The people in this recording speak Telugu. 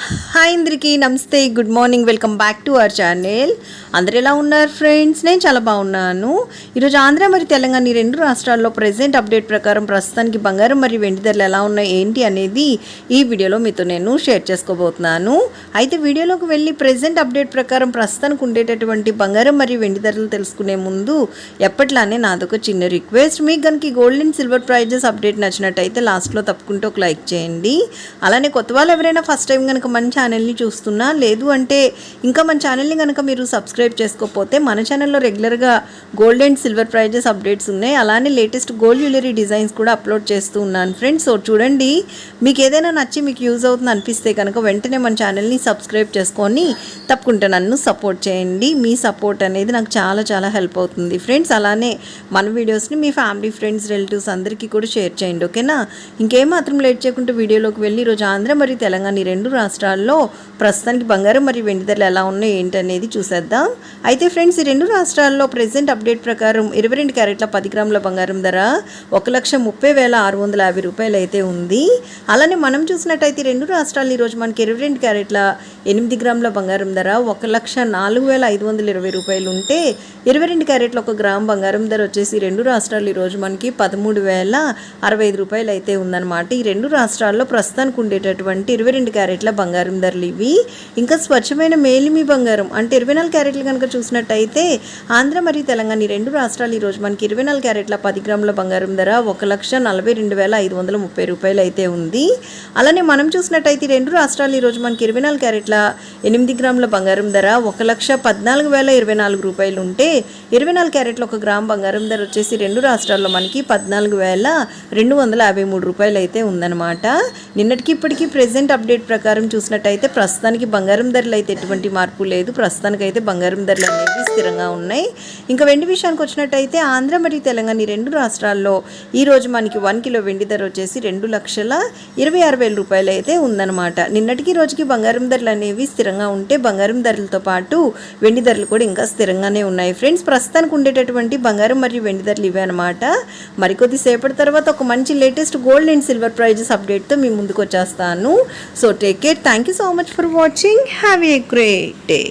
హాయ్ అందరికీ నమస్తే, good morning, welcome back to our channel. అందరు ఎలా ఉన్నారు ఫ్రెండ్స్? నేను చాలా బాగున్నాను. ఈరోజు ఆంధ్ర మరియు తెలంగాణ ఈ రెండు రాష్ట్రాల్లో ప్రెజెంట్ అప్డేట్ ప్రకారం ప్రస్తుతానికి బంగారం మరియు వెండి ధరలు ఎలా ఉన్నాయి ఏంటి అనేది ఈ వీడియోలో మీతో నేను షేర్ చేసుకోబోతున్నాను. అయితే వీడియోలోకి వెళ్ళి ప్రెజెంట్ అప్డేట్ ప్రకారం ప్రస్తుతానికి ఉండేటటువంటి బంగారం మరియు వెండి ధరలు తెలుసుకునే ముందు ఎప్పట్లానే నాదొక చిన్న రిక్వెస్ట్. మీకు కనుక gold and silver prices update నచ్చినట్టయితే లాస్ట్లో తప్పకుండా ఒక లైక్ చేయండి. అలానే కొత్త వాళ్ళు ఎవరైనా ఫస్ట్ టైం కనుక మన ఛానల్ని చూస్తున్నా, లేదు అంటే ఇంకా మన ఛానల్ని కనుక మీరు సబ్స్క్రైబ్ చేసుకోకపోతే మన ఛానల్లో రెగ్యులర్గా gold and silver prices updates ఉన్నాయి. అలానే లేటెస్ట్ గోల్డ్ జ్యువెలరీ డిజైన్స్ కూడా అప్లోడ్ చేస్తూ ఉన్నాను ఫ్రెండ్స్. సో చూడండి, మీకు ఏదైనా నచ్చి మీకు యూజ్ అవుతుంది అనిపిస్తే కనుక వెంటనే మన ఛానల్ని సబ్స్క్రైబ్ చేసుకొని తప్పకుండా నన్ను సపోర్ట్ చేయండి. మీ సపోర్ట్ అనేది నాకు చాలా చాలా హెల్ప్ అవుతుంది ఫ్రెండ్స్. అలానే మన వీడియోస్ని మీ ఫ్యామిలీ, ఫ్రెండ్స్, రిలేటివ్స్ అందరికీ కూడా షేర్ చేయండి, ఓకేనా? ఇంకేమాత్రం లేట్ చేయకుండా వీడియోలోకి వెళ్ళి ఈరోజు ఆంధ్ర మరియు తెలంగాణ ఈ రెండు రాష్ట్రాల్లో ప్రస్తుతానికి బంగారం మరియు వెండి ధరలు ఎలా ఉన్నాయి ఏంటనేది చూసేద్దాం. అయితే ఫ్రెండ్స్, ఈ రెండు రాష్ట్రాల్లో ప్రెజెంట్ అప్డేట్ ప్రకారం 22 క్యారెట్ల 10 గ్రాముల బంగారం ధర 1,30,650 రూపాయలు అయితే ఉంది. అలానే మనం చూసినట్టయితే రెండు రాష్ట్రాలు ఈరోజు మనకి 22 క్యారెట్ల 8 గ్రాముల బంగారం ధర 1,04,520 రూపాయలు ఉంటే 22 క్యారెట్ల 1 గ్రామ్ బంగారం ధర వచ్చేసి రెండు రాష్ట్రాలు ఈరోజు మనకి 13,065 రూపాయలు అయితే ఉందన్నమాట. ఈ రెండు రాష్ట్రాల్లో ప్రస్తుతానికి ఉండేటటువంటి 22 క్యారెట్ల బంగారం ధరలు ఇవి. ఇంకా స్వచ్ఛమైన మేలిమి బంగారం అంటే 24 క్యారెట్లు కనుక చూసినట్టయితే ఆంధ్ర మరియు తెలంగాణ ఈ రెండు రాష్ట్రాలు ఈరోజు మనకి 24 క్యారెట్ల 10 గ్రాముల బంగారం ధర 1,42,530 రూపాయలు అయితే ఉంది. అలానే మనం చూసినట్టయితే రెండు రాష్ట్రాలు ఈరోజు మనకి 24 క్యారెట్ల 8 గ్రాముల బంగారం ధర 1,14,024 రూపాయలు ఉంటే 24 క్యారెట్ల 1 గ్రామ్ బంగారం ధర వచ్చేసి రెండు రాష్ట్రాల్లో మనకి 14,253 రూపాయలు అయితే ఉందన్నమాట. నిన్నటికి ఇప్పటికీ ప్రెజెంట్ అప్డేట్ ప్రకారం చూసినట్టయితే ప్రస్తుతానికి బంగారం ధరలు అయితే ఎటువంటి మార్పు లేదు. ప్రస్తుతానికి అయితే బంగారం ధరలు అనేవి స్థిరంగా ఉన్నాయి. ఇంకా వెండి విషయానికి వచ్చినట్టయితే ఆంధ్ర మరియు తెలంగాణ ఈ రెండు రాష్ట్రాల్లో ఈరోజు మనకి 1 కిలో వెండి ధర వచ్చేసి 2,26,000 రూపాయలు అయితే ఉందన్నమాట. నిన్నటికి రోజుకి బంగారం ధరలు అనేవి స్థిరంగా ఉంటే బంగారం ధరలతో పాటు వెండి ధరలు కూడా ఇంకా స్థిరంగానే ఉన్నాయి ఫ్రెండ్స్. ప్రస్తుతానికి ఉండేటటువంటి బంగారం మరియు వెండి ధరలు ఇవే అనమాట. మరికొద్ది సేపటి తర్వాత ఒక మంచి latest gold and silver prices అప్డేట్తో మీ ముందుకు వచ్చేస్తాను. So take care. Thank you so much for watching. Have a great day.